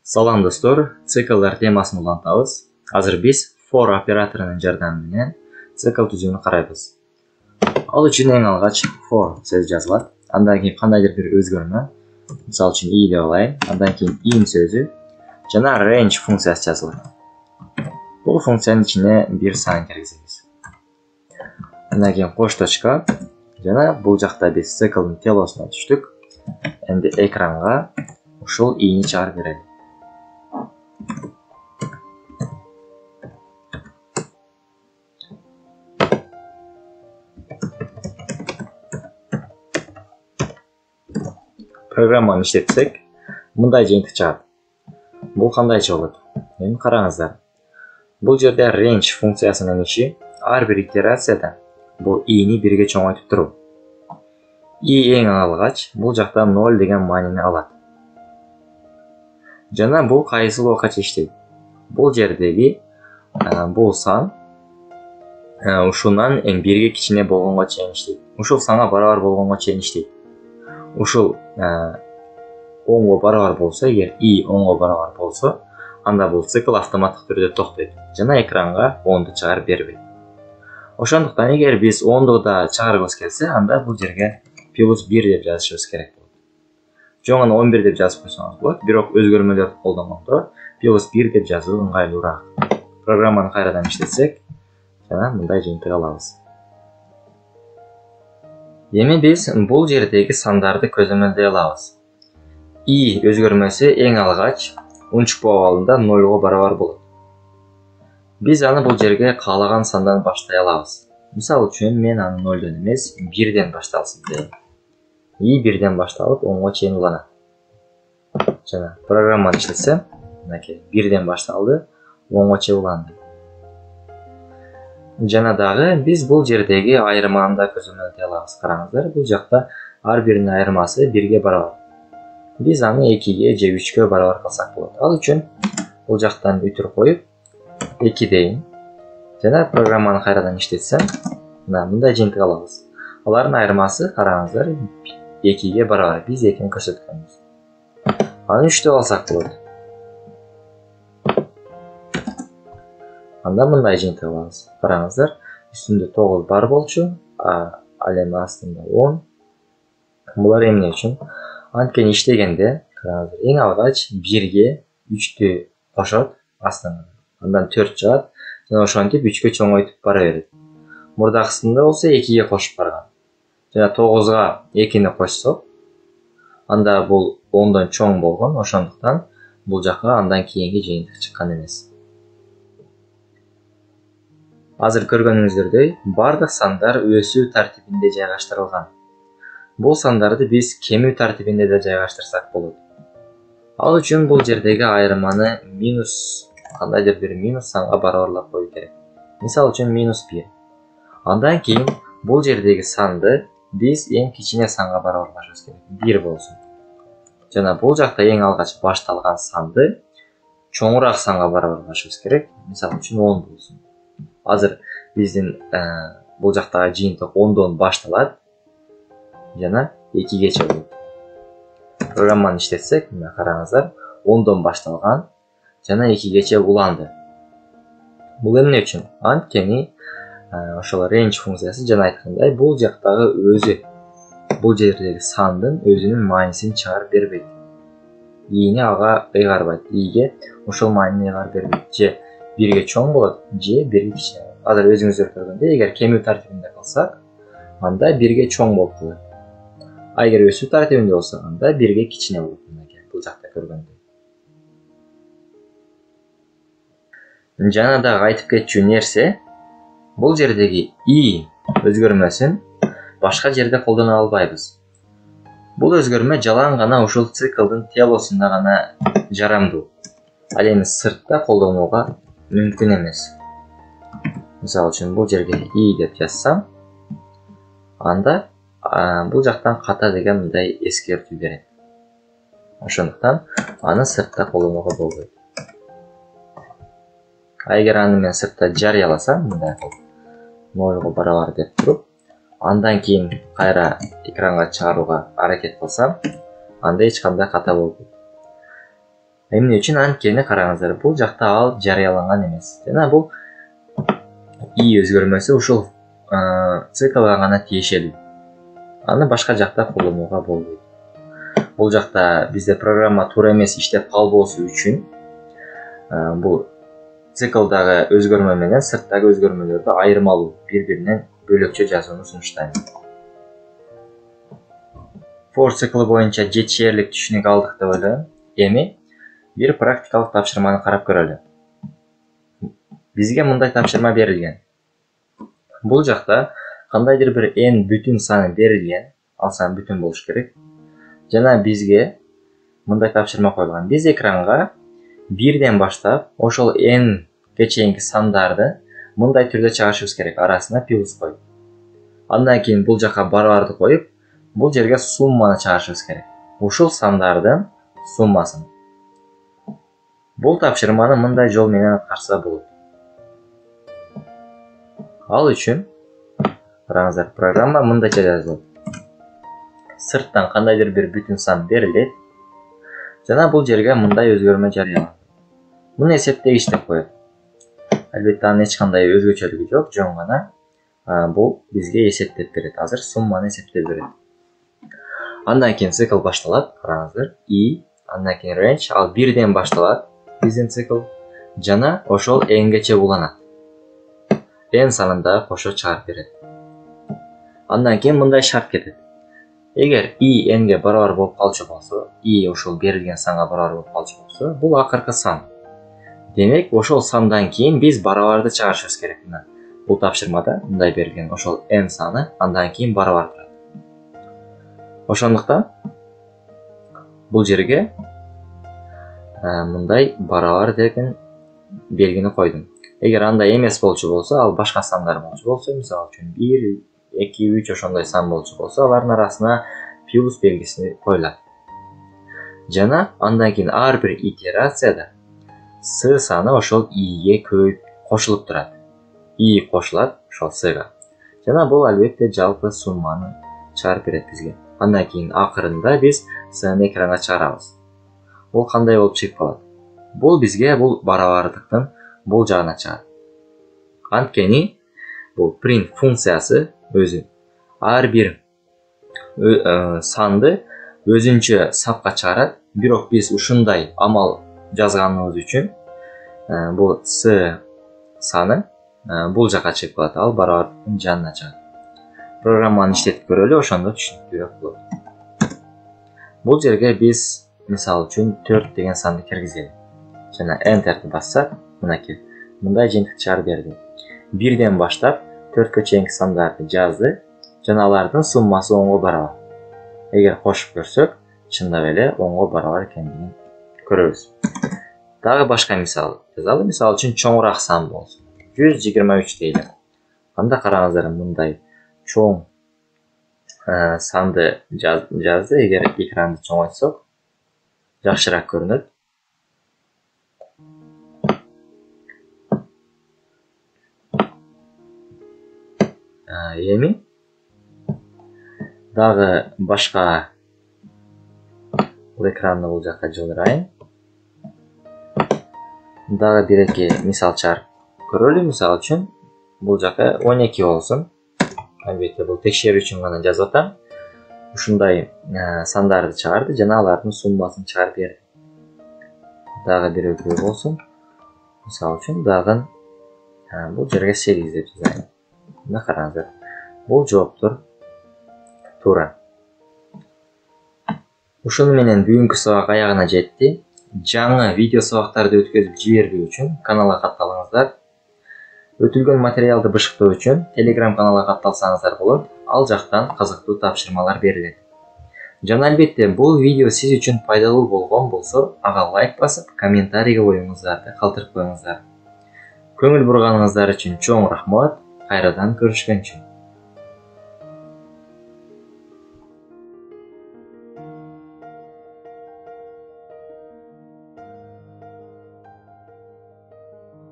Салам достор, циклдар темасын улантабыз. Азыр биз for операторунун жардамы менен цикл түзүүнү карайбыз. Ал үчүн эң алгач for сөзү жазылат. Андан кийин кандайдыр бир өзгөрмө, мисалы үчүн i деп алайын. Андан кийин in сөзү жана range функциясы жазылат. Бул функциянын ичине бир сан киргизебиз. Андан кийин кош точка жана бул жакта биз циклдын телосуна түштүк. Энди экранга ушул i'ни чыгарып берели. Программаны иштетсек, мындай жыйынтык чыгат. Бул кандайча болот? Эми караңыздар. Бул жерде range функциясынын иши ар бир итерацияда бул i'ни бирге чоңойтуп туруу. I эң алгач бул жакта 0 деген маанини алат. Жана бул кайсыл убакытча иштейт? Бул жердеги бул сан ушундан бирге кичине болгонго чейин иштейт. Ушул санга барабар болгонго чейин иштейт. Ушул оңго барабар болсо, эгер i оңго барабар болсо, анда бул цикл автоматтык түрдө токтойт жана экранга 10ду чыгарып бербейт. Ошондуктан эгер биз 10ду да чыгаргыбыз келсе, анда бул жерге +1 деп жазышыбыз керек болот. Жок, аны 11 деп жазып койсоңуз болот, бирок өзгөрмөлөрдү колдонгондо +1 деп жазуу ыңгайлуураак. Программаны кайрадан иштетсек, жана мындай жыйынтык алабыз. Эми биз бул жердеги сандарды көзөмөлдөй алабыз. I өзгөрмөсү эң алгач унчукпоо абалында 0го барабар болот. Биз аны бул жерге каалаган сандан баштай алабыз. Мисалы үчүн мен аны 0дон эмес 1ден башталсын дейм. I 1ден башталып 10го чейин уланат. Жана программаны иштетсем, мынакей 1ден башталды, 10го чейин уланды. Жана дагы биз бул жердеги айырманы да көзөмөлдөй алабыз. Караңыздар, бул жакта ар биринин айырмасы 1ге барабар. Биз аны 2ге же 3кө барабар кылсак болот. Ал үчүн бул жактан өтүрүп коюп 2 дейин. Жана программаны кайрадан иштетсем, мындай жыйынтык алабыз. Алардын айырмасы, караңыздар, 2ге барабар. Биз 2ни көрсөткөнбүз. Аны 3 деп алсак болот. Анда мындай жыйынтык алабыз. Караңыздар, үстүндө 9 бар болчу, ал эми астында 10. Булар эмне үчүн? Анткени иштегенде, караңыздар, эң алгач 1ге 3тү кошот астына. Андан 4 чыгат, жана ошентип 3кө чоңойтуп бара берет. Мурдакысында болсо 2ге кошуп барган. Жана 9га 2ни кошсок, анда бул 10дон чоң болгон, ошондуктан бул жакка андан кийинки жыйынтык чыккан эмес. Азыр көргөнүңүздөрдөй, бардык сандар өсүү тартибинде жайгаштырылган. Бул сандарды биз кемүү тартибинде да жайгаштырсак болот. Ал үчүн бул жердеги айырманы минус, кандайдыр бир минус санга барабарлап коюу керек. Мисалы үчүн -1. Андан кийин бул жердеги санды биз эң кичине санга барабарлашыбыз керек. 1 болсун. Жана бул жакта эң алгач башталган санды чоңураак санга барабарлашыбыз керек. Мисалы үчүн 10 болсун. Азыр биздин бул жактагы жыйынтык 10дон башталат жана 2гече болот. Программаны иштетсек, мына караңыздар, 10дон башталган жана 2гече уланды. Бул эмне үчүн? Анткени ошол range функциясы жана айткандай, бул жактагы өзү, бул жердеги сандын өзүнүн маанисин чыгарып бербейт. i'ни ага ыйгарбайт. i'ге ошол маанини ыйгарып бербейт. Же 1ге чоң болот, же 1ге кичине болот. Азыр өзүңүздөр көргөндөй, эгер кемүү тартибинде кылсак, анда 1ге чоң болуп калат. Эгер өсүү тартибинде болсо, анда 1ге кичине болот. Бул жакта көргөндөй. Жана дагы айтып кетчү нерсе, бул жердеги i өзгөрмөсүн башка жерде колдоно албайбыз. Бул өзгөрмө жалаң гана ушул циклдын телосунда гана жарамдуу. Ал эми сыртта колдонууга мүмкүн эмес. Мисалы үчүн бул жерге i деп жазсам, анда бул жактан ката деген мындай эскертүү берет. Ошондуктан аны сыртта колдонууга болбойт. Эгер аны мен сыртта жарыяласам, мындай кылып 0го барабар деп туруп, андан кийин кайра экранга чыгарууга аракет кылсам, анда эч кандай ката болбойт. Анда эч кандай ката болбойт. Эгер аны мен сыртта жарыяласам, мындай кылып 0го барабар деп туруп, андан кийин кайра экранга чыгарууга аракет кылсам, анда эч кандай ката болбойт. Анда эч кандай ката болбойт. Эмне үчүн анткени караңыздар, бул жакта ал жарыяланган эмес. Жана бул и өзгөрмөсү ушул циклга гана тиешелүү. Аны башка жакта колдонууга болбойт. Бул жакта бизде программа туура эмес иштеп калбоосу үчүн бул циклдагы өзгөрмө менен сырттагы өзгөрмөлөрдү айырмалуу, бири-биринен бөлөкчө жазууну сунуштайм. For циклы боюнча жетишерлик түшүнүк алдык деп ойлойм. Эми бир практикалык тапшырманы карап көрөлү. Бизге мындай тапшырма берилген. Бул жакта кандайдыр бир n бүтүн саны берилген, ал сан бүтүн болуш керек. Жана бизге мындай тапшырма коюлган. Биз экранга бирден баштап ошол n-ге чейинки сандарды мындай түрдө чыгарышыбыз керек, арасына плюс коюп. Андан кийин бул жака барабарды коюп, бул жерге сумманы чыгарышыбыз керек. Ушул сандардын суммасын. Бул тапшырманы мындай жол менен аткарса болот. Ал үчүн караңыздар, программа мындайча жазылат. Сырттан кандайдыр бир бүтүн сан берилет. Жана бул жерге мындай өзгөрмө жарыяланат. Муну эсептегич деп коет. Албетте анын эч кандай өзгөчөлүгү жок, жөн гана бул бизге эсептеп берет. Азыр сумманы эсептеп берет. Андан кийин цикл башталат, караңыздар. И андан кийин range, ал бирден башталат биздин цикл. Жана ошол n-гече уланат. n санында кошо чыгарып берет. Андан кийин мындай шарт кетет. Эгер и n-ге барабар болуп калчу болсо, и ошол берилген санга барабар болуп калчу болсо, бул акыркы сан. Демек, ошол сандан кийин биз барабарды чыгарышыбыз керек. Бул тапшырмада мындай берилген, ошол n саны андан кийин барабар турат. Ошондуктан бул жерге мындай барабар деген белгини койдум. Эгер андай эмес болчу болсо, ал башка сандар болчу болсо, мисалы үчүн 1, 2, 3 ошондой сан болчу болсо, алардын арасына плюс белгиси коюлат. Жана андан кийин ар бир итерацияда с саны ошол иге көбөйүп кошулуп турат. И кошулат ошол сга. Жана бул албетте жалпы сумманы чыгарып берет бизге. Андан кийин акырында биз сны экранга чыгарабыз. Бул кандай болуп чыгып калат? Бул бизге бул барабардыктын бул жагына чыгат. Анткени бул print функциясы өзү ар бир санды өзүнчө сапка чыгарат. Бирок биз ушундай амал жазганыбыз үчүн бул с саны бул жака чыгып калат, ал барабардыктын жанына чыгат. Программаны иштетип көрөлү, ошондо түшүнүктүүрөөк болот. Бул жерге биз мисалы үчүн 4 деген санды киргизели. Жана enter'ди бассак, мынакей мындай жыйынтык чыгарып берди. Бирден баштап 4кө чейинки сандарды жазды, жана алардын суммасы 10го барабар. Эгер кошуп көрсөк, чындап эле 10го барабар экендигин көрөбүз. Дагы башка мисал жазалы. Мисалы үчүн чоңураак сан болсун. 123 дейли. Анда караңыздар, мындай чоң санды жазды. Эгер экранды чоңойтсок, жакшыраак көрүнөт. Эми дагы башка бул экранды бул жака жылдырайын. Дагы бир-эки мисал чыгарып көрөлү. Мисалы үчүн бул жака 12 болсун. Албетте бул текшерүү үчүн гана жазып атам. Ушундай сандарды чыгарды жана алардын суммасын чыгарып берди. Дагы бир-экөө болсун. Мисалы үчүн дагы бул жерге 8 деп жазайын. Мына караңыздар. Бул жооптор туура. Ушуну менен бүгүнкү сабак аягына жетти. Жаңы видео сабактарды өткөзүп жибербөө үчүн каналга катталыңыздар. Өтүлгөн материалды бышыктоо үчүн Telegram каналга катталсаңыздар болот. Ал жактан кызыктуу тапшырмалар берилет. Жана албетте бул видео сиз үчүн пайдалуу болгон болсо, ага лайк басып, комментарийге оюңуздарды калтырып коюңуздар. Көңүл бурганыңыздар үчүн чоң рахмат. Кайрадан көрүшкөнчө.